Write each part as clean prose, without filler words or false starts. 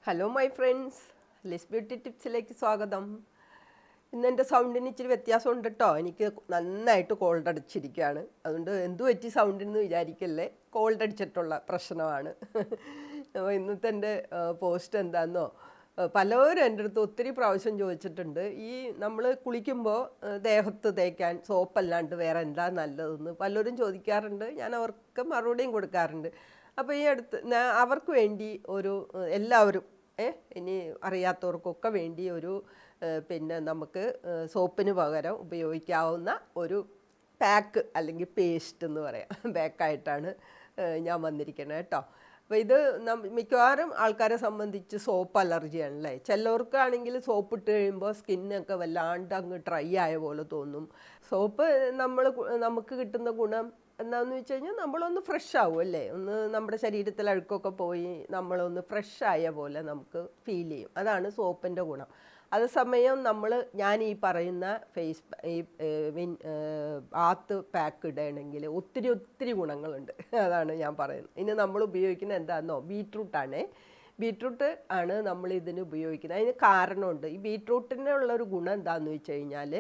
Hello my friends, Liz beauty ടിപ്സിലേക്ക് സ്വാഗതം. ഇന്ന് എൻ്റെ സൗണ്ടിന് ഇച്ചിരി വ്യത്യാസമുണ്ട് കേട്ടോ. എനിക്ക് നന്നായിട്ട് കോൾഡ് അടിച്ചിരിക്കുകയാണ്. അതുകൊണ്ട് എന്തു പറ്റി സൗണ്ടിന് വിചാരിക്കല്ലേ, കോൾഡ് അടിച്ചിട്ടുള്ള പ്രശ്നമാണ്. അപ്പോൾ ഇന്നത്തെ എൻ്റെ പോസ്റ്റ് എന്താണെന്നോ, പലരും എൻ്റെ അടുത്ത് ഒത്തിരി പ്രാവശ്യം ചോദിച്ചിട്ടുണ്ട്. ഈ നമ്മൾ കുളിക്കുമ്പോൾ ദേഹത്ത് തേക്കാൻ സോപ്പല്ലാണ്ട് വേറെ എന്താ നല്ലതെന്ന് പലരും ചോദിക്കാറുണ്ട്. ഞാൻ അവർക്ക് മറുപടിയും കൊടുക്കാറുണ്ട്. അപ്പോൾ ഈ അടുത്ത് അവർക്ക് വേണ്ടി ഒരു എല്ലാവരും ഇനി അറിയാത്തവർക്കൊക്കെ വേണ്ടി ഒരു പിന്നെ നമുക്ക് സോപ്പിന് പകരം ഉപയോഗിക്കാവുന്ന ഒരു പാക്ക് അല്ലെങ്കിൽ പേസ്റ്റ് എന്ന് പറയാം, പാക്കായിട്ടാണ് ഞാൻ വന്നിരിക്കുന്നത് കേട്ടോ. അപ്പോൾ ഇത് മിക്കവാറും ആൾക്കാരെ സംബന്ധിച്ച് സോപ്പ് അലർജിയാണല്ലേ. ചിലവർക്കാണെങ്കിൽ സോപ്പ് ഇട്ട് കഴിയുമ്പോൾ സ്കിന്നൊക്കെ വല്ലാണ്ട് അങ്ങ് ഡ്രൈ ആയ പോലെ തോന്നും. സോപ്പ് നമുക്ക് കിട്ടുന്ന ഗുണം എന്താണെന്ന് വെച്ച് കഴിഞ്ഞാൽ നമ്മളൊന്ന് ഫ്രഷ് ആവും അല്ലേ, ഒന്ന് നമ്മുടെ ശരീരത്തിൽ അഴുക്കൊക്കെ പോയി നമ്മളൊന്ന് ഫ്രഷ് ആയ പോലെ നമുക്ക് ഫീൽ ചെയ്യും. അതാണ് സോപ്പിൻ്റെ ഗുണം. അതേസമയം ഞാൻ ഈ പറയുന്ന ബാത്ത് പാക്ക് ഇടണമെങ്കിൽ ഒത്തിരി ഗുണങ്ങളുണ്ട്. അതാണ് ഞാൻ പറയുന്നത്. ഇനി നമ്മൾ ഉപയോഗിക്കുന്നത് എന്താണെന്നോ, ബീട്രൂട്ടാണേ. ബീട്രൂട്ട് ആണ് നമ്മൾ ഇതിന് ഉപയോഗിക്കുന്നത്. അതിന് കാരണമുണ്ട്. ഈ ബീട്രൂട്ടിനുള്ളൊരു ഗുണം എന്താണെന്ന് വെച്ച് കഴിഞ്ഞാൽ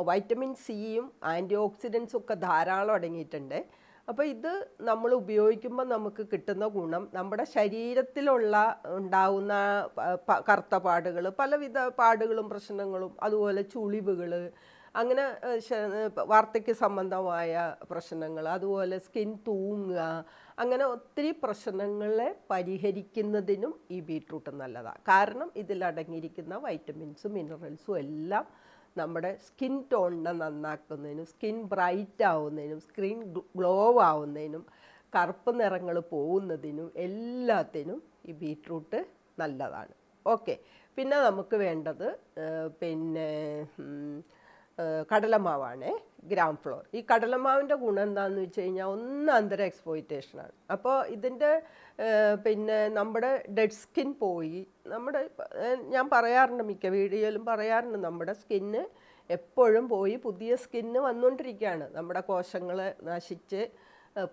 വൈറ്റമിൻ സിയും ആൻറ്റി ഓക്സിഡൻസും ഒക്കെ ധാരാളം അടങ്ങിയിട്ടുണ്ട്. അപ്പോൾ ഇത് നമ്മൾ ഉപയോഗിക്കുമ്പോൾ നമുക്ക് കിട്ടുന്ന ഗുണം, നമ്മുടെ ഉണ്ടാവുന്ന കറുത്ത പാടുകൾ, പലവിധ പാടുകളും പ്രശ്നങ്ങളും, അതുപോലെ ചുളിവുകൾ, അങ്ങനെ വാർദ്ധക്യ സംബന്ധമായ പ്രശ്നങ്ങൾ, അതുപോലെ സ്കിൻ തൂങ്ങുക, അങ്ങനെ ഒത്തിരി പ്രശ്നങ്ങളെ പരിഹരിക്കുന്നതിനും ഈ ബീട്രൂട്ട് നല്ലതാണ്. കാരണം ഇതിലടങ്ങിയിരിക്കുന്ന വൈറ്റമിൻസും മിനറൽസും എല്ലാം നമ്മുടെ സ്കിൻ ടോണിനെ നന്നാക്കുന്നതിനും സ്കിൻ ബ്രൈറ്റ് ആവുന്നതിനും സ്കിൻ ഗ്ലോ ആവുന്നതിനും കറുപ്പ് നിറങ്ങൾ പോകുന്നതിനും എല്ലാത്തിനും ഈ ബീട്രൂട്ട് നല്ലതാണ്. ഓക്കെ, പിന്നെ നമുക്ക് വേണ്ടത് കടലമാവാണ്, ഗ്രാം ഫ്ലോർ. ഈ കടലമാവിൻ്റെ ഗുണം എന്താണെന്ന് വെച്ച് കഴിഞ്ഞാൽ ഒന്നാന്തര എക്സ്പ്ലോയിറ്റേഷനാണ്. അപ്പോൾ ഇതിൻ്റെ നമ്മുടെ ഡെഡ് സ്കിൻ പോയി, ഞാൻ പറയാറുണ്ട്, മിക്ക വീഡിയോയിലും പറയാറുണ്ട്, നമ്മുടെ സ്കിന്ന് എപ്പോഴും പോയി പുതിയ സ്കിന്ന് വന്നുകൊണ്ടിരിക്കുകയാണ്. നമ്മുടെ കോശങ്ങൾ നശിച്ച്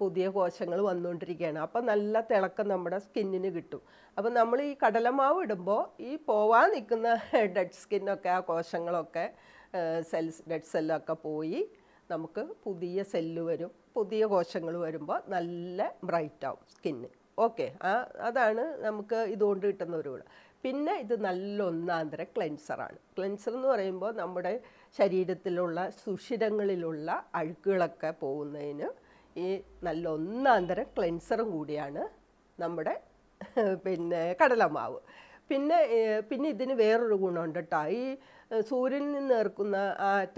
പുതിയ കോശങ്ങൾ വന്നുകൊണ്ടിരിക്കുകയാണ്. അപ്പോൾ നല്ല തിളക്കം നമ്മുടെ സ്കിന്നിന് കിട്ടും. അപ്പോൾ നമ്മൾ ഈ കടലമാവ് ഇടുമ്പോൾ ഈ പോവാൻ നിൽക്കുന്ന ഡെഡ് സ്കിന്നൊക്കെ, ആ കോശങ്ങളൊക്കെ ഡെഡ് സെല്ലൊക്കെ പോയി നമുക്ക് പുതിയ സെല്ല് വരും, പുതിയ കോശങ്ങൾ വരുമ്പോൾ നല്ല ബ്രൈറ്റ് ആവും സ്കിന്ന്. ഓക്കെ, അതാണ് നമുക്ക് ഇതുകൊണ്ട് കിട്ടുന്ന ഒരു ഗുണം. പിന്നെ ഇത് നല്ല ഒന്നാന്തര ക്ലെൻസറാണ്. ക്ലെൻസർ എന്ന് പറയുമ്പോൾ നമ്മുടെ ശരീരത്തിലുള്ള സുഷിരങ്ങളിലുള്ള അഴുക്കുകളൊക്കെ പോകുന്നതിന് ഈ നല്ല ഒന്നാന്തര ക്ലെൻസറും കൂടിയാണ് നമ്മുടെ കടലമാവ്. പിന്നെ ഇതിന് വേറൊരു ഗുണമുണ്ട് കേട്ടോ. ഈ സൂര്യനിൽ നിന്ന് ഏർക്കുന്ന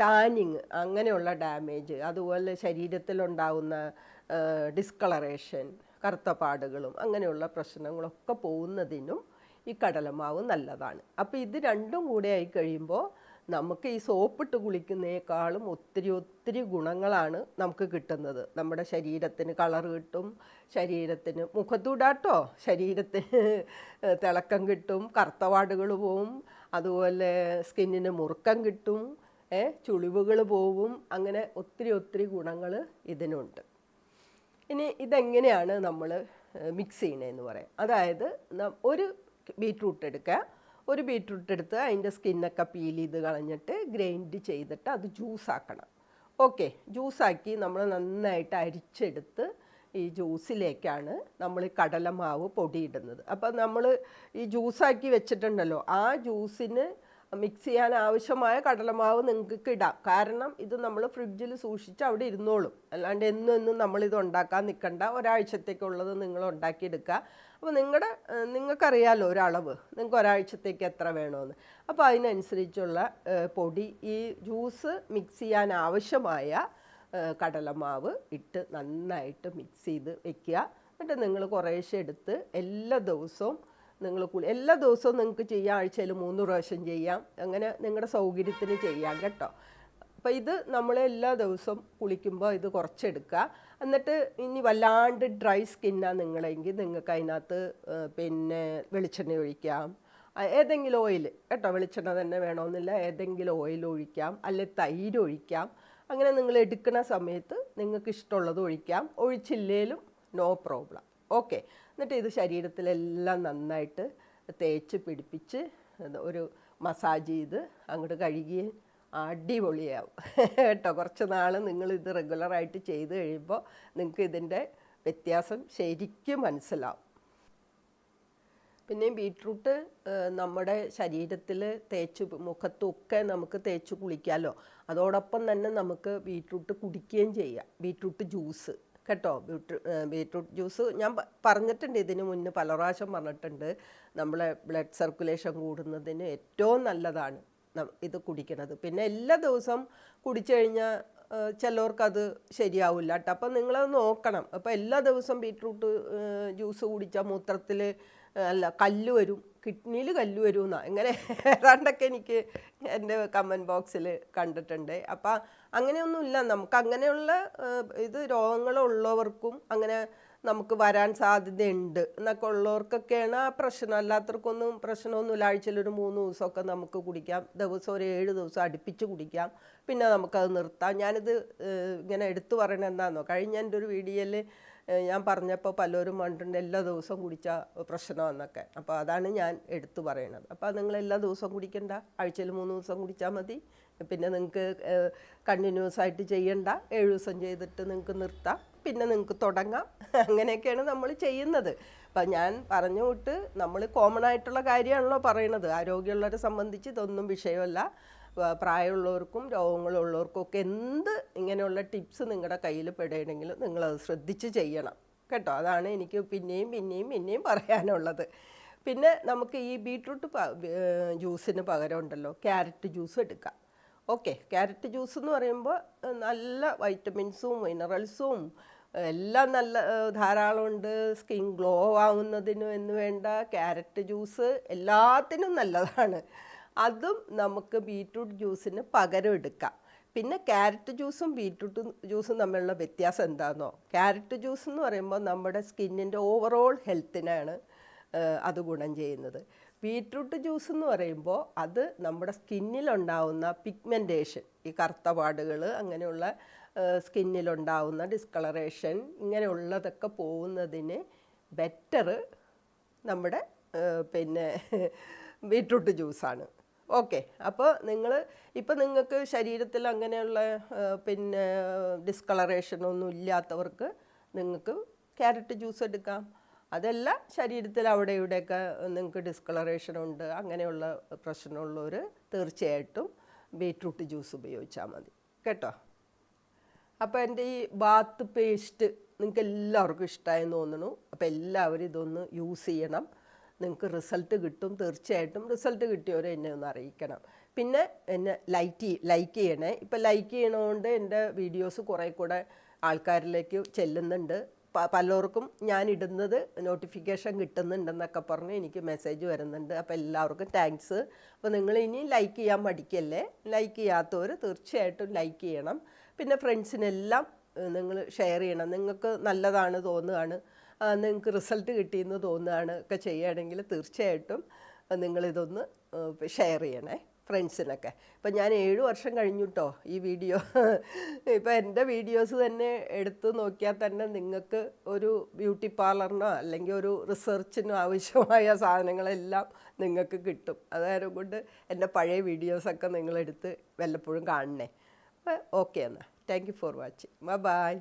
ടാനിങ്, അങ്ങനെയുള്ള ഡാമേജ്, അതുപോലെ ശരീരത്തിലുണ്ടാകുന്ന ഡിസ്കളറേഷൻ, കറുത്ത പാടുകളും അങ്ങനെയുള്ള പ്രശ്നങ്ങളൊക്കെ പോകുന്നതിനും ഈ കടലമാവ് നല്ലതാണ്. അപ്പോൾ ഇത് രണ്ടും കൂടെ ആയി കഴിയുമ്പോൾ നമുക്ക് ഈ സോപ്പിട്ട് കുളിക്കുന്നതിനേക്കാളും ഒത്തിരി ഗുണങ്ങളാണ് നമുക്ക് കിട്ടുന്നത്. നമ്മുടെ ശരീരത്തിന് കളർ കിട്ടും, ശരീരത്തിന് മുഖത്തൂടാട്ടോ, ശരീരത്തിന് തിളക്കം കിട്ടും, കറുത്ത പാടുകൾ പോവും, അതുപോലെ സ്കിന്നിന് മുറുക്കം കിട്ടും, ചുളിവുകൾ പോവും, അങ്ങനെ ഒത്തിരി ഗുണങ്ങൾ ഇതിനുണ്ട്. ഇനി ഇതെങ്ങനെയാണ് നമ്മൾ മിക്സ് ചെയ്യണതെന്ന് പറയാം. അതായത് ഒരു ബീട്രൂട്ട് എടുത്ത് അതിൻ്റെ സ്കിന്നൊക്കെ പീൽ ചെയ്ത് കളഞ്ഞിട്ട് ഗ്രൈൻഡ് ചെയ്തിട്ട് അത് ജ്യൂസാക്കണം. ഓക്കെ, ജ്യൂസാക്കി നമ്മൾ നന്നായിട്ട് അരിച്ചെടുത്ത് ഈ ജ്യൂസിലേക്കാണ് നമ്മൾ ഈ കടലമാവ് പൊടിയിടുന്നത്. അപ്പം നമ്മൾ ഈ ജ്യൂസാക്കി വെച്ചിട്ടുണ്ടല്ലോ, ആ ജ്യൂസിന് മിക്സ് ചെയ്യാൻ ആവശ്യമായ കടലമാവ് നിങ്ങൾക്ക് ഇടാം. കാരണം ഇത് നമ്മൾ ഫ്രിഡ്ജിൽ സൂക്ഷിച്ച് അവിടെ ഇരുന്നോളും. അല്ലാണ്ട് എന്നും നമ്മളിത് ഉണ്ടാക്കാൻ നിൽക്കണ്ട. ഒരാഴ്ചത്തേക്കുള്ളത് നിങ്ങൾ ഉണ്ടാക്കിയെടുക്കുക. അപ്പോൾ നിങ്ങൾക്കറിയാമല്ലോ ഒരളവ്, നിങ്ങൾക്ക് ഒരാഴ്ചത്തേക്ക് എത്ര വേണമെന്ന്. അപ്പോൾ അതിനനുസരിച്ചുള്ള പൊടി, ഈ ജ്യൂസ് മിക്സ് ചെയ്യാൻ ആവശ്യമായ കടലമാവ് ഇട്ട് നന്നായിട്ട് മിക്സ് ചെയ്ത് വെക്കുക. എന്നിട്ട് നിങ്ങൾ കുറേശ്ശെ എടുത്ത് എല്ലാ ദിവസവും നിങ്ങൾക്ക് ചെയ്യാം. ആഴ്ചയിൽ 3 പ്രാവശ്യം ചെയ്യാം. അങ്ങനെ നിങ്ങളുടെ സൗകര്യത്തിന് ചെയ്യാം കേട്ടോ. അപ്പോൾ ഇത് നമ്മൾ എല്ലാ ദിവസവും കുളിക്കുമ്പോൾ ഇത് കുറച്ചെടുക്കുക. എന്നിട്ട് ഇനി വല്ലാണ്ട് ഡ്രൈ സ്കിന്നാണ് നിങ്ങളെങ്കിൽ നിങ്ങൾക്ക് അതിനകത്ത് വെളിച്ചെണ്ണ ഒഴിക്കാം, ഏതെങ്കിലും ഓയിൽ കേട്ടോ. വെളിച്ചെണ്ണ തന്നെ വേണമെന്നില്ല, ഏതെങ്കിലും ഓയിൽ ഒഴിക്കാം, അല്ലെങ്കിൽ തൈര് ഒഴിക്കാം. അങ്ങനെ നിങ്ങൾ എടുക്കുന്ന സമയത്ത് നിങ്ങൾക്ക് ഇഷ്ടമുള്ളത് ഒഴിക്കാം. ഒഴിച്ചില്ലേലും നോ പ്രോബ്ലം. ഓക്കെ, എന്നിട്ട് ഇത് ശരീരത്തിലെല്ലാം നന്നായിട്ട് തേച്ച് പിടിപ്പിച്ച് ഒരു മസാജ് ചെയ്ത് അങ്ങോട്ട് കഴുകി അടിപൊളിയാവും കേട്ടോ. കുറച്ച് നാൾ നിങ്ങളിത് റെഗുലറായിട്ട് ചെയ്ത് കഴിയുമ്പോൾ നിങ്ങൾക്ക് ഇതിൻ്റെ വ്യത്യാസം ശരിക്കും മനസ്സിലാവും. പിന്നെ ബീട്രൂട്ട് നമ്മുടെ ശരീരത്തിൽ തേച്ച് മുഖത്തൊക്കെ നമുക്ക് തേച്ച് കുളിക്കാമല്ലോ. അതോടൊപ്പം തന്നെ നമുക്ക് ബീട്രൂട്ട് കുടിക്കുകയും ചെയ്യാം. ബീട്രൂട്ട് ജ്യൂസ് കേട്ടോ. ബീട്രൂട്ട് ജ്യൂസ് ഞാൻ പറഞ്ഞിട്ടുണ്ട്, ഇതിന് മുന്നേ പല പ്രാവശ്യം പറഞ്ഞിട്ടുണ്ട്. നമ്മളെ ബ്ലഡ് സർക്കുലേഷൻ കൂടുന്നതിന് ഏറ്റവും നല്ലതാണ് ഇത് കുടിക്കുന്നത്. പിന്നെ എല്ലാ ദിവസവും കുടിച്ചു കഴിഞ്ഞാൽ ചിലവർക്കത് ശരിയാവില്ല കേട്ടോ. അപ്പം നിങ്ങളത് നോക്കണം. അപ്പോൾ എല്ലാ ദിവസവും ബീട്രൂട്ട് ജ്യൂസ് കുടിച്ചാൽ മൂത്രത്തിൽ കല്ല് വരും, കിഡ്നിയിൽ കല്ല് വരും എന്നാണ് എങ്ങനെ ഏതാണ്ടൊക്കെ എനിക്ക് എൻ്റെ കമൻറ്റ് ബോക്സിൽ കണ്ടിട്ടുണ്ട്. അപ്പം അങ്ങനെയൊന്നുമില്ല. നമുക്ക് അങ്ങനെയുള്ള ഇത് രോഗങ്ങളുള്ളവർക്കും അങ്ങനെ നമുക്ക് വരാൻ സാധ്യതയുണ്ട് എന്നൊക്കെ ഉള്ളവർക്കൊക്കെയാണ് ആ പ്രശ്നം. അല്ലാത്തവർക്കൊന്നും പ്രശ്നമൊന്നുമില്ല. ആഴ്ചയിലൊരു 3 ദിവസമൊക്കെ നമുക്ക് കുടിക്കാം. ദിവസം ഒരു 7 ദിവസം അടുപ്പിച്ച് കുടിക്കാം. പിന്നെ നമുക്കത് നിർത്താം. ഞാനിത് ഇങ്ങനെ എടുത്തു പറയണത് എന്താണെന്നോ, കഴിഞ്ഞ എൻ്റെ ഒരു വീഡിയോയിൽ ഞാൻ പറഞ്ഞപ്പോൾ പലരും കണ്ടിട്ടുണ്ട് എല്ലാ ദിവസവും കുടിച്ചാൽ പ്രശ്നമെന്നൊക്കെ. അപ്പോൾ അതാണ് ഞാൻ എടുത്തു പറയണത്. അപ്പോൾ നിങ്ങൾ എല്ലാ ദിവസവും കുടിക്കണ്ട, ആഴ്ചയിൽ 3 ദിവസം കുടിച്ചാൽ മതി. പിന്നെ നിങ്ങൾക്ക് കണ്ടിന്യൂസ് ആയിട്ട് ചെയ്യണ്ട, 7 ദിവസം ചെയ്തിട്ട് നിങ്ങൾക്ക് നിർത്താം, പിന്നെ നിങ്ങൾക്ക് തുടങ്ങാം. അങ്ങനെയൊക്കെയാണ് നമ്മൾ ചെയ്യുന്നത്. അപ്പം ഞാൻ പറഞ്ഞു വിട്ട് നമ്മൾ കോമൺ ആയിട്ടുള്ള കാര്യമാണല്ലോ പറയണത്. ആരോഗ്യമുള്ളവരെ സംബന്ധിച്ച് ഇതൊന്നും വിഷയമല്ല. പ്രായമുള്ളവർക്കും രോഗങ്ങളുള്ളവർക്കും ഒക്കെ എന്ത് ഇങ്ങനെയുള്ള ടിപ്സ് നിങ്ങളുടെ കയ്യിൽ പെടുകയാണെങ്കിലും നിങ്ങളത് ശ്രദ്ധിച്ച് ചെയ്യണം കേട്ടോ. അതാണ് എനിക്ക് പിന്നെയും പറയാനുള്ളത്. പിന്നെ നമുക്ക് ഈ ബീട്രൂട്ട് ജ്യൂസിന് പകരം ഉണ്ടല്ലോ ക്യാരറ്റ് ജ്യൂസ് എടുക്കാം. ഓക്കെ, ക്യാരറ്റ് ജ്യൂസ് എന്ന് പറയുമ്പോൾ നല്ല വൈറ്റമിൻസും മിനറൽസും എല്ലാം നല്ല ധാരാളമുണ്ട്. സ്കിൻ ഗ്ലോ ആവുന്നതിന് എന്ന് വേണ്ട ക്യാരറ്റ് ജ്യൂസ് എല്ലാത്തിനും നല്ലതാണ്. അതും നമുക്ക് ബീട്രൂട്ട് ജ്യൂസിന് പകരം എടുക്കാം. പിന്നെ ക്യാരറ്റ് ജ്യൂസും ബീട്രൂട്ട് ജ്യൂസും തമ്മിലുള്ള വ്യത്യാസം എന്താണെന്നോ, ക്യാരറ്റ് ജ്യൂസ് എന്ന് പറയുമ്പോൾ നമ്മുടെ സ്കിന്നിൻ്റെ ഓവറോൾ ഹെൽത്തിനാണ് അത് ഗുണം ചെയ്യുന്നത്. ബീട്രൂട്ട് ജ്യൂസ് എന്ന് പറയുമ്പോൾ അത് നമ്മുടെ സ്കിന്നിലുണ്ടാവുന്ന പിഗ്മെൻറ്റേഷൻ, ഈ കറുത്ത പാടുകൾ, അങ്ങനെയുള്ള സ്കിന്നിലുണ്ടാവുന്ന ഡിസ്കളറേഷൻ, ഇങ്ങനെയുള്ളതൊക്കെ പോകുന്നതിന് ബെറ്റർ നമ്മുടെ പിന്നെ ബീട്രൂട്ട് ജ്യൂസാണ്. ഓക്കെ, അപ്പോൾ നിങ്ങൾക്ക് ശരീരത്തിൽ അങ്ങനെയുള്ള പിന്നെ ഡിസ്കളറേഷനൊന്നും ഇല്ലാത്തവർക്ക് നിങ്ങൾക്ക് ക്യാരറ്റ് ജ്യൂസ് എടുക്കാം. അതല്ല ശരീരത്തിൽ അവിടെ ഇവിടെയൊക്കെ നിങ്ങൾക്ക് ഡിസ്കളറേഷൻ ഉണ്ട്, അങ്ങനെയുള്ള പ്രശ്നമുള്ളവർ തീർച്ചയായിട്ടും ബീട്രൂട്ട് ജ്യൂസ് ഉപയോഗിച്ചാൽ മതി കേട്ടോ. അപ്പോൾ എൻ്റെ ഈ ബാത്ത് പേസ്റ്റ് നിങ്ങൾക്ക് എല്ലാവർക്കും ഇഷ്ടമായെന്ന് തോന്നുന്നു. അപ്പോൾ എല്ലാവരും ഇതൊന്ന് യൂസ് ചെയ്യണം. നിങ്ങൾക്ക് റിസൾട്ട് കിട്ടും. തീർച്ചയായിട്ടും റിസൾട്ട് കിട്ടിയവർ എന്നെ ഒന്ന് അറിയിക്കണം. പിന്നെ എന്നെ ലൈക്ക് ചെയ്യണേ. ഇപ്പം ലൈക്ക് ചെയ്യണതുകൊണ്ട് എൻ്റെ വീഡിയോസ് കുറേ കൂടെ ആൾക്കാരിലേക്ക് ചെല്ലുന്നുണ്ട്. പലർക്കും ഞാൻ ഇടുന്നത് നോട്ടിഫിക്കേഷൻ കിട്ടുന്നുണ്ടെന്നൊക്കെ പറഞ്ഞ് എനിക്ക് മെസ്സേജ് വരുന്നുണ്ട്. അപ്പോൾ എല്ലാവർക്കും താങ്ക്സ്. അപ്പോൾ നിങ്ങൾ ഇനി ലൈക്ക് ചെയ്യാൻ മടിക്കല്ലേ. ലൈക്ക് ചെയ്യാത്തവർ തീർച്ചയായിട്ടും ലൈക്ക് ചെയ്യണം. പിന്നെ ഫ്രണ്ട്സിനെല്ലാം നിങ്ങൾ ഷെയർ ചെയ്യണം. നിങ്ങൾക്ക് നല്ലതാണ് തോന്നുകയാണ്, നിങ്ങൾക്ക് റിസൾട്ട് കിട്ടിയെന്ന് തോന്നുകയാണ് ഒക്കെ ചെയ്യുകയാണെങ്കിൽ തീർച്ചയായിട്ടും നിങ്ങളിതൊന്ന് ഷെയർ ചെയ്യണേ ഫ്രണ്ട്സിനൊക്കെ. ഇപ്പം ഞാൻ 7 വർഷം കഴിഞ്ഞു കേട്ടോ ഈ വീഡിയോ. ഇപ്പം എൻ്റെ വീഡിയോസ് തന്നെ എടുത്ത് നോക്കിയാൽ തന്നെ നിങ്ങൾക്ക് ഒരു ബ്യൂട്ടി പാർലറിനോ അല്ലെങ്കിൽ ഒരു റിസർച്ചിനോ ആവശ്യമായ സാധനങ്ങളെല്ലാം നിങ്ങൾക്ക് കിട്ടും. അതായത് കൊണ്ട് എൻ്റെ പഴയ വീഡിയോസൊക്കെ നിങ്ങളെടുത്ത് വല്ലപ്പോഴും കാണണേ. അപ്പോൾ ഓക്കെ എന്നാൽ thank you for watching. By.